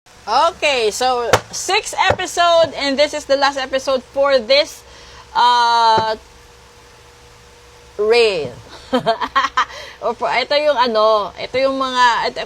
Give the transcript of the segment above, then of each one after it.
Okay, so 6th episode, and this is the last episode for this reel. Ito yung ito yung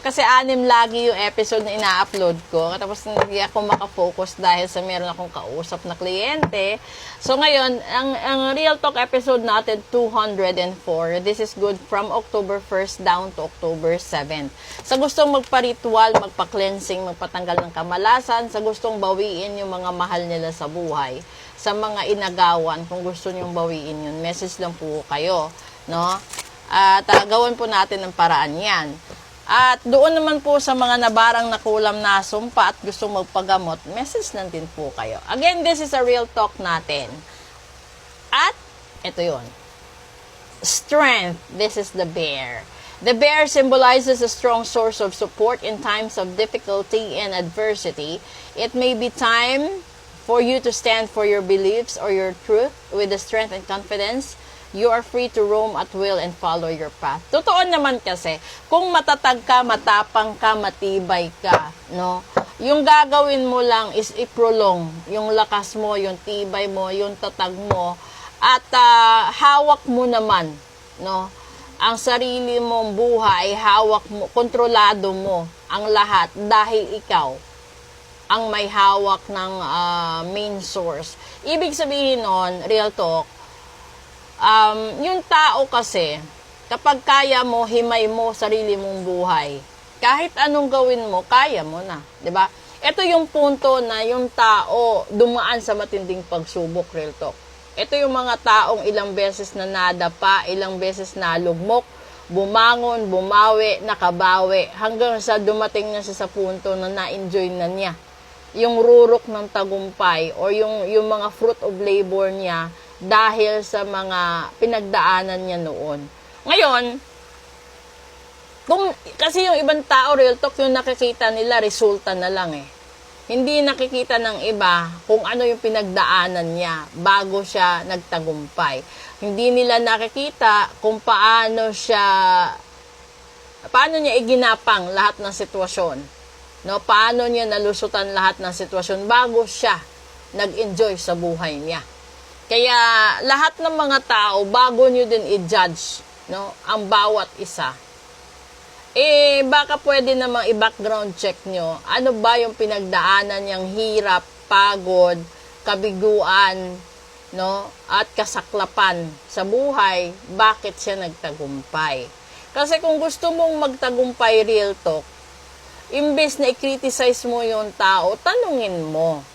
kasi 6 lagi yung episode na ina-upload ko. Tapos hindi ako makafocus dahil sa meron akong kausap na kliyente. So ngayon, ang Real Talk episode natin, 204. This is good from October 1st down to October 7th. Sa gustong magpa-ritual, magpa-cleansing, magpatanggal ng kamalasan, sa gustong bawiin yung mga mahal nila sa buhay, sa mga inagawan, kung gusto nyong bawiin yun, message lang po kayo, no? At gawin po natin ng paraan yan. At doon naman po sa mga nabarang nakulam na sumpa at gustong magpagamot, message lang din po kayo. Again, this is a real talk natin. At ito yun. Strength. This is the bear. The bear symbolizes a strong source of support in times of difficulty and adversity. It may be time for you to stand for your beliefs or your truth with the strength and confidence. You are free to roam at will and follow your path. Totoo naman kasi, kung matatag ka, matapang ka, matibay ka, no? Yung gagawin mo lang is i-prolong yung lakas mo, yung tibay mo, yung tatag mo, at hawak mo naman, no? Ang sarili mong buhay, hawak mo, kontrolado mo ang lahat dahil ikaw ang may hawak ng main source. Ibig sabihin nun, real talk, yung tao kasi, kapag kaya mo, himay mo sarili mong buhay, kahit anong gawin mo, kaya mo na. 'Di ba? Ito yung punto na yung tao dumaan sa matinding pagsubok, real talk. Ito yung mga taong ilang beses na nadapa, ilang beses na lugmok, bumangon, bumawi, nakabawi, hanggang sa dumating na siya sa punto na na-enjoy na niya yung rurok ng tagumpay o yung mga fruit of labor niya dahil sa mga pinagdaanan niya noon. Ngayon, kasi yung ibang tao, real talk, yung nakikita nila, resulta na lang eh. Hindi nakikita ng iba kung ano yung pinagdaanan niya bago siya nagtagumpay. Hindi nila nakikita kung paano niya iginapang lahat ng sitwasyon. No, paano niya nalusutan lahat ng sitwasyon bago siya nag-enjoy sa buhay niya. Kaya lahat ng mga tao, bago niyo din i-judge, no, ang bawat isa, baka pwede namang i-background check niyo, ano ba yung pinagdaanan niyang hirap, pagod, kabiguan, no, at kasaklapan sa buhay, bakit siya nagtagumpay. Kasi kung gusto mong magtagumpay, real talk, imbes na i-criticize mo yung tao, tanungin mo,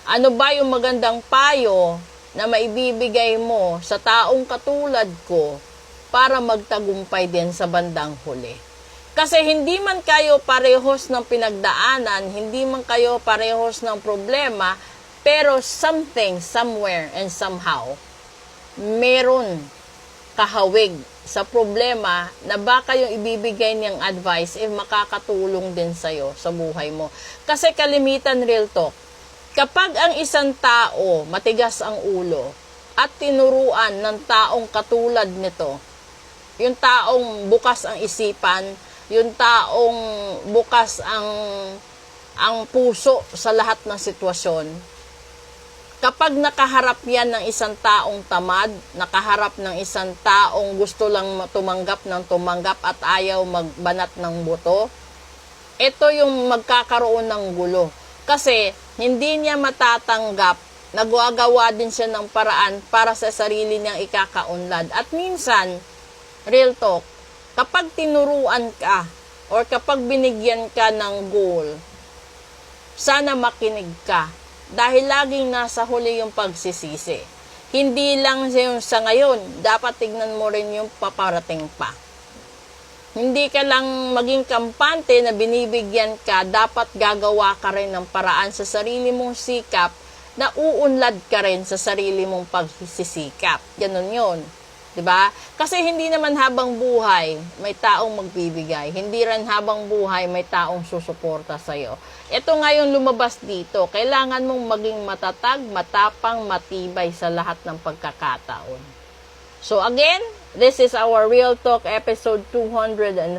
ano ba yung magandang payo na maibibigay mo sa taong katulad ko para magtagumpay din sa bandang huli. Kasi hindi man kayo parehos ng pinagdaanan, hindi man kayo parehos ng problema, pero something, somewhere, and somehow, meron kahawig sa problema na baka yung ibibigay niyang advice makakatulong din sa'yo sa buhay mo. Kasi kalimitan, real talk, kapag ang isang tao matigas ang ulo at tinuruan ng taong katulad nito, yung taong bukas ang isipan, yung taong bukas ang puso sa lahat ng sitwasyon, kapag nakaharap yan ng isang taong tamad, nakaharap ng isang taong gusto lang tumanggap at ayaw magbanat ng buto, ito yung magkakaroon ng gulo. Kasi hindi niya matatanggap, nagwagawa din siya ng paraan para sa sarili niyang ikakaunlad. At minsan, real talk, kapag tinuruan ka or kapag binigyan ka ng goal, sana makinig ka. Dahil laging nasa huli yung pagsisisi. Hindi lang yung sa ngayon, dapat tignan mo rin yung paparating pa. Hindi ka lang maging kampante na binibigyan ka, dapat gagawa ka rin ng paraan sa sarili mong sikap na uunlad ka rin sa sarili mong pagsisikap. Ganun yun. 'Di ba? Kasi hindi naman habang buhay may taong magbibigay. Hindi rin habang buhay may taong susuporta sa iyo. Ito ngayon lumabas dito, kailangan mong maging matatag, matapang, matibay sa lahat ng pagkakataon. So again, this is our Real Talk episode 204.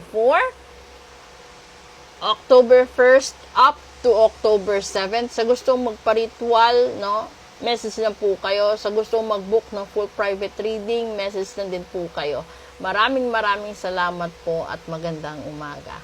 October 1st up to October 7. Sa gustong magpa-ritual, no, message lang po kayo. Sa gustong mag-book ng full private reading, message lang din po kayo. Maraming salamat po at magandang umaga.